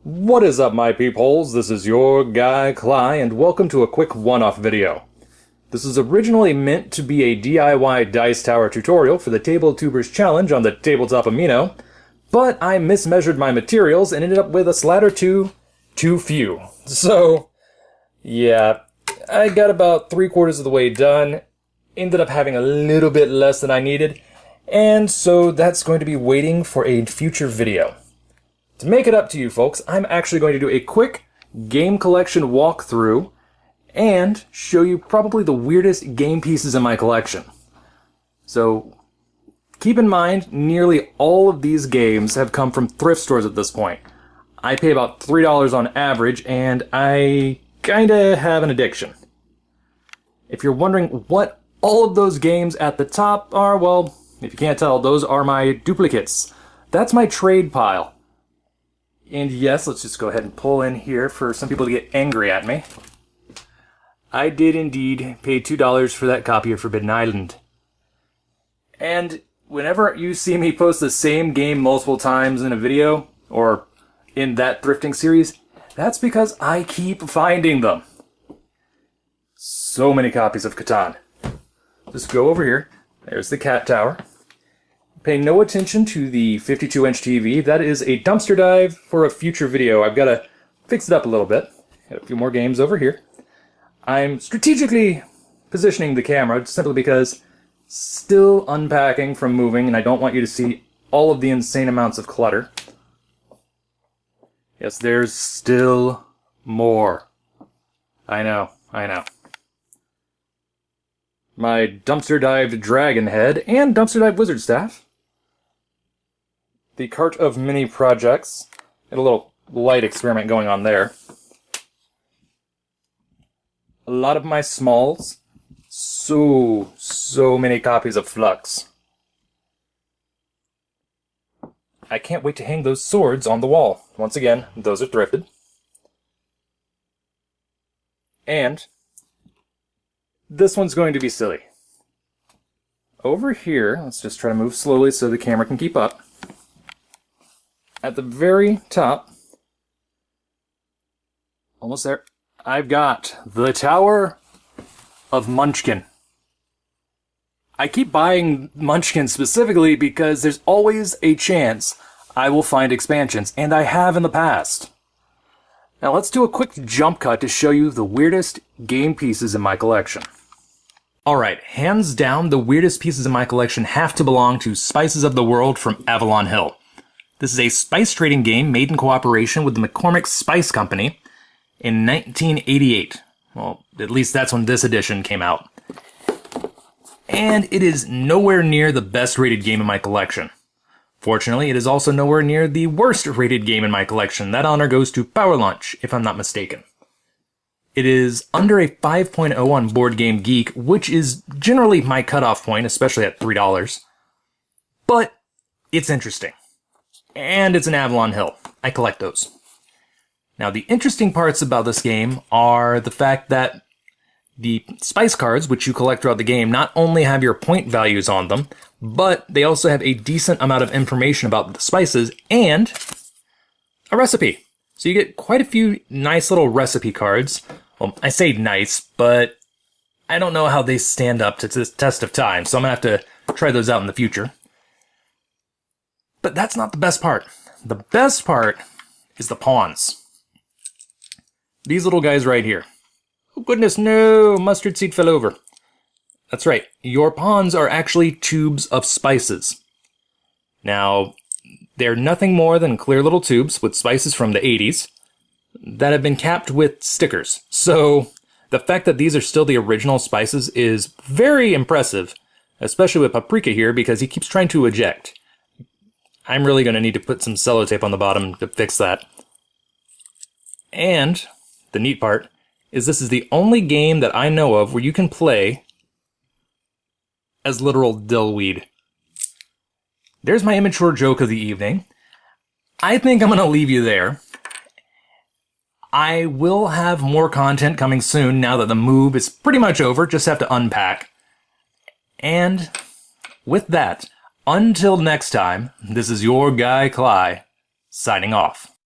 What is up, my peepholes? This is your guy, Cly, and welcome to a quick one-off video. This is originally meant to be a DIY Dice Tower tutorial for the Tabletubers Challenge on the Tabletop Amino, but I mismeasured my materials and ended up with a slat or two too few. So, yeah, I got about 3/4 of the way done, ended up having a little bit less than I needed, and so that's going to be waiting for a future video. To make it up to you folks, I'm actually going to do a quick game collection walkthrough and show you probably the weirdest game pieces in my collection. So keep in mind, nearly all of these games have come from thrift stores at this point. I pay about $3 on average, and I kinda have an addiction. If you're wondering what all of those games at the top are, well, if you can't tell, those are my duplicates. That's my trade pile. And yes, let's just go ahead and pull in here for some people to get angry at me. I did indeed pay $2 for that copy of Forbidden Island. And whenever you see me post the same game multiple times in a video, or in that thrifting series, that's because I keep finding them. So many copies of Catan. Just go over here. There's the cat tower. Pay no attention to the 52-inch TV. That is a dumpster dive for a future video. I've got to fix it up a little bit. Got a few more games over here. I'm strategically positioning the camera simply because still unpacking from moving, and I don't want you to see all of the insane amounts of clutter. Yes, there's still more. I know. My dumpster dived dragon head and dumpster dive wizard staff. The cart of mini projects. Got a little light experiment going on there. A lot of my smalls. So many copies of Flux. I can't wait to hang those swords on the wall. Once again, those are thrifted. And this one's going to be silly. Over here, let's just try to move slowly so the camera can keep up. At the very top, almost there, I've got the Tower of Munchkin. I keep buying Munchkin specifically because there's always a chance I will find expansions, and I have in the past. Now let's do a quick jump cut to show you the weirdest game pieces in my collection. Alright, hands down, the weirdest pieces in my collection have to belong to Spices of the World from Avalon Hill. This is a spice trading game made in cooperation with the McCormick Spice Company in 1988. Well, at least that's when this edition came out. And it is nowhere near the best rated game in my collection. Fortunately, it is also nowhere near the worst rated game in my collection. That honor goes to Power Lunch, if I'm not mistaken. It is under a 5.0 on Board Game Geek, which is generally my cutoff point, especially at $3. But it's interesting. And it's an Avalon Hill. I collect those. Now, the interesting parts about this game are the fact that the spice cards, which you collect throughout the game, not only have your point values on them, but they also have a decent amount of information about the spices and a recipe. So you get quite a few nice little recipe cards. Well, I say nice, but I don't know how they stand up to this test of time, so I'm going to have to try those out in the future. But that's not the best part. The best part is the pawns. These little guys right here. Oh goodness, no! Mustard seed fell over. That's right. Your pawns are actually tubes of spices. Now, they're nothing more than clear little tubes with spices from the 80s that have been capped with stickers. So, the fact that these are still the original spices is very impressive, especially with Paprika here because he keeps trying to eject. I'm really going to need to put some sellotape on the bottom to fix that. And the neat part is this is the only game that I know of where you can play as literal dillweed. There's my immature joke of the evening. I think I'm going to leave you there. I will have more content coming soon now that the move is pretty much over. Just have to unpack. And with that, until next time, this is your guy, Cly, signing off.